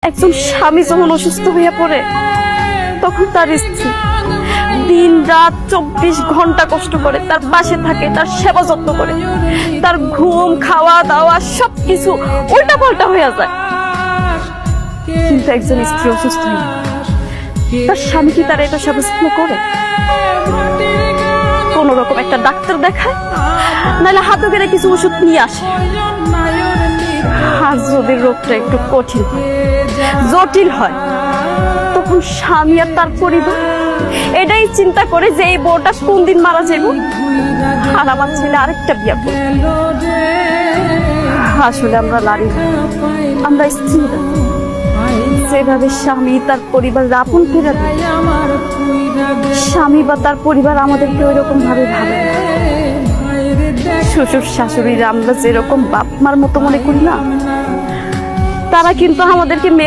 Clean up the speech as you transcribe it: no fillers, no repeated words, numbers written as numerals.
একজন স্বামী যখন অসুস্থ হইয়া পড়ে তখন তার স্ত্রী দিন রাত 24 ঘন্টা কষ্ট করে তার পাশে থাকে, তার সেবা যত্ন করে, তার ঘুম খাওয়া দাওয়া সবকিছু উল্টা পাল্টা হয়ে যায়। কিন্তু একজন স্ত্রী অসুস্থ হয়ে তার স্বামী কি তার এটা সেবা যত্ন করে? কোন রকম একটা ডাক্তার দেখায়, নাহলে হাতে করে কিছু ওষুধ নিয়ে আসে। আর যদি রোগটা একটু কঠিন হয়, জটিল হয়, তখন স্বামী আর তার পরিবার এটাই চিন্তা করে যে এই বউটা কোন দিন মারা যাবে আর আমার ছেলে আরেকটা বিয়ে করবে। আসলে আমরা নারী, আমরা স্ত্রী যেভাবে স্বামী তার পরিবার আপন ফেরা দেয়, স্বামী বা তার পরিবার আমাদেরকে ওই রকম ভাবে ভাবে। শ্বশুর শাশুড়িরা আমরা যেরকম বাপ মার মতো মনে করি না, তারা কিন্তু আমাদেরকে মেয়ের